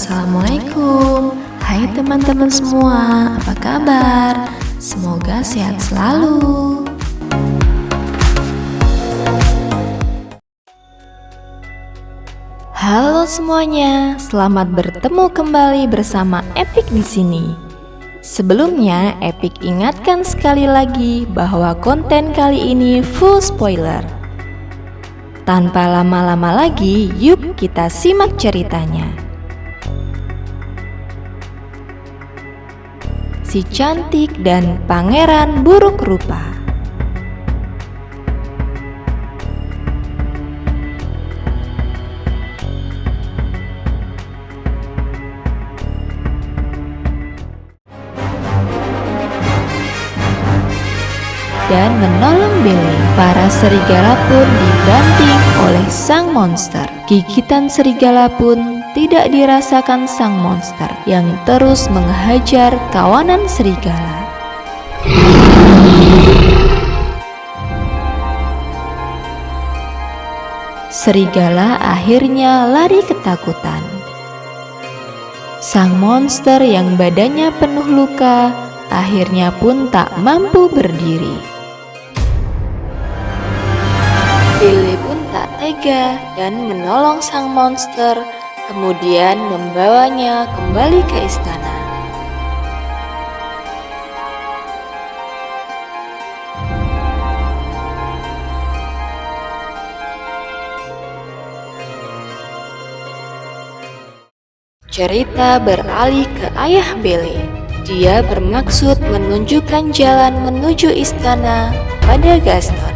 Assalamualaikum. Hai teman-teman semua, apa kabar? Semoga sehat selalu. Halo semuanya, selamat bertemu kembali bersama Epic di sini. Sebelumnya, Epic ingatkan sekali lagi bahwa konten kali ini full spoiler. Tanpa lama-lama lagi, yuk kita simak ceritanya. Si cantik dan pangeran buruk rupa. Dan menolong Belle. Para serigala pun dibanting oleh sang monster. Gigitan serigala pun tidak dirasakan sang monster yang terus menghajar kawanan serigala. Serigala akhirnya lari ketakutan. Sang monster yang badannya penuh luka akhirnya pun tak mampu berdiri. Belle pun tak tega dan menolong sang monster, kemudian membawanya kembali ke istana. Cerita beralih ke ayah Belle. Dia bermaksud menunjukkan jalan menuju istana pada Gaston.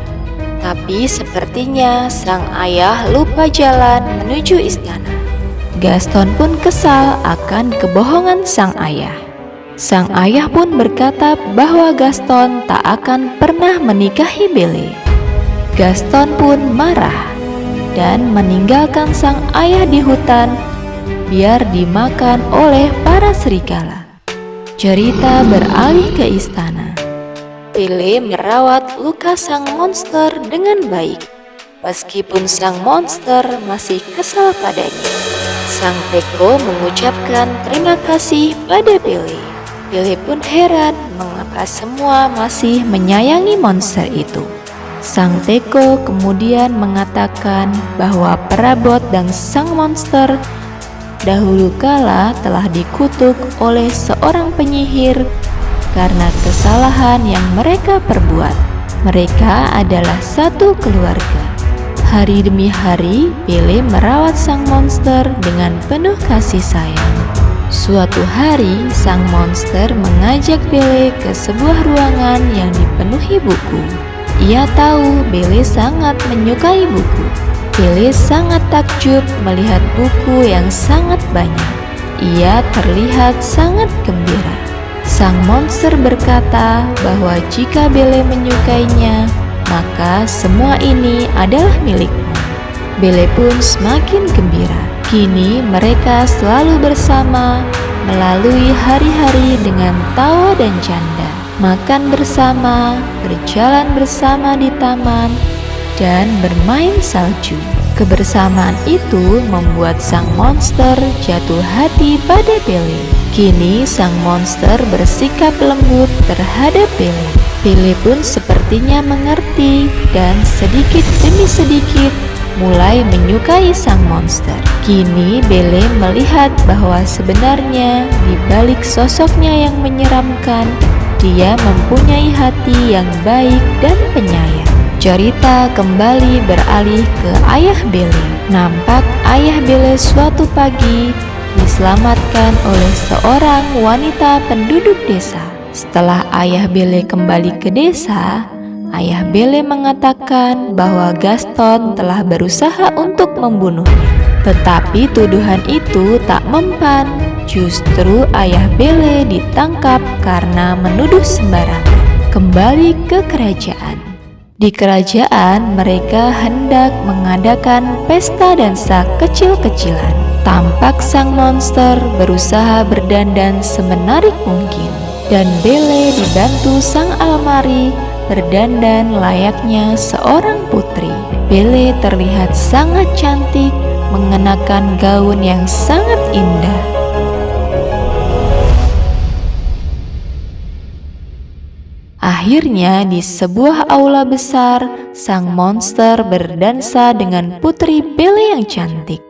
Tapi sepertinya sang ayah lupa jalan menuju istana. Gaston pun kesal akan kebohongan sang ayah. Sang ayah pun berkata bahwa Gaston tak akan pernah menikahi Belle. Gaston pun marah dan meninggalkan sang ayah di hutan biar dimakan oleh para serigala. Cerita beralih ke istana. Belle merawat luka sang monster dengan baik. Meskipun sang monster masih kesal padanya, sang Teko mengucapkan terima kasih pada Belle. Belle pun heran mengapa semua masih menyayangi monster itu. Sang Teko kemudian mengatakan bahwa perabot dan sang monster dahulu kala telah dikutuk oleh seorang penyihir karena kesalahan yang mereka perbuat. Mereka adalah satu keluarga. Hari demi hari, Belle merawat sang monster dengan penuh kasih sayang. Suatu hari, sang monster mengajak Belle ke sebuah ruangan yang dipenuhi buku. Ia tahu Belle sangat menyukai buku. Belle sangat takjub melihat buku yang sangat banyak. Ia terlihat sangat gembira. Sang monster berkata bahwa jika Belle menyukainya, maka semua ini adalah milikmu. Belle pun semakin gembira. Kini mereka selalu bersama, melalui hari-hari dengan tawa dan canda, makan bersama, berjalan bersama di taman, dan bermain salju. Kebersamaan itu membuat sang monster jatuh hati pada Belle. Kini sang monster bersikap lembut terhadap Belle. Belle pun sepertinya mengerti dan sedikit demi sedikit mulai menyukai sang monster. Kini Belle melihat bahwa sebenarnya di balik sosoknya yang menyeramkan, dia mempunyai hati yang baik dan penyayang. Cerita kembali beralih ke ayah Belle. Nampak ayah Belle suatu pagi diselamatkan oleh seorang wanita penduduk desa. Setelah ayah Belle kembali ke desa, ayah Belle mengatakan bahwa Gaston telah berusaha untuk membunuhnya. Tetapi tuduhan itu tak mempan. Justru ayah Belle ditangkap karena menuduh sembarangan. Kembali ke kerajaan. Di kerajaan, mereka hendak mengadakan pesta dansa kecil-kecilan. Tampak sang monster berusaha berdandan semenarik mungkin, dan Belle dibantu sang almari berdandan layaknya seorang putri. Belle terlihat sangat cantik mengenakan gaun yang sangat indah. Akhirnya di sebuah aula besar, sang monster berdansa dengan putri Belle yang cantik.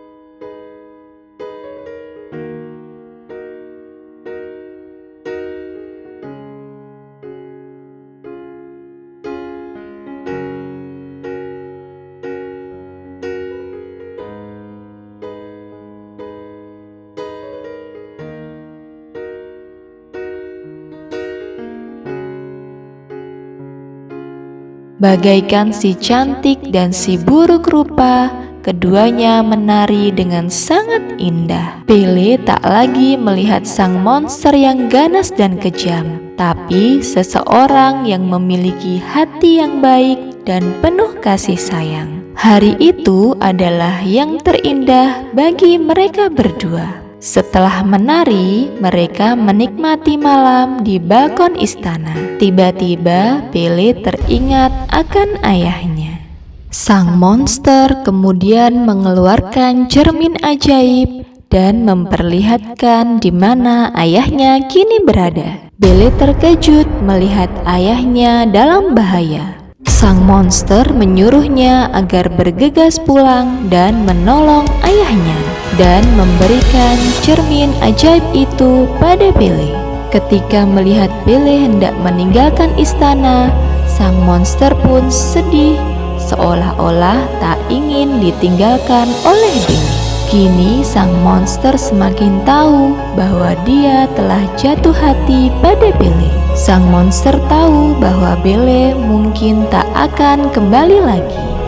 Bagaikan si cantik dan si buruk rupa, keduanya menari dengan sangat indah. Belle tak lagi melihat sang monster yang ganas dan kejam, tapi seseorang yang memiliki hati yang baik dan penuh kasih sayang. Hari itu adalah yang terindah bagi mereka berdua. Setelah menari, mereka menikmati malam di balkon istana. Tiba-tiba Belle teringat akan ayahnya. Sang monster kemudian mengeluarkan cermin ajaib dan memperlihatkan di mana ayahnya kini berada. Belle terkejut melihat ayahnya dalam bahaya. Sang monster menyuruhnya agar bergegas pulang dan menolong ayahnya dan memberikan cermin ajaib itu pada Belle. Ketika melihat Belle hendak meninggalkan istana, sang monster pun sedih, seolah-olah tak ingin ditinggalkan oleh Belle. Kini sang monster semakin tahu bahwa dia telah jatuh hati pada Belle. Sang monster tahu bahwa Belle mungkin tak akan kembali lagi.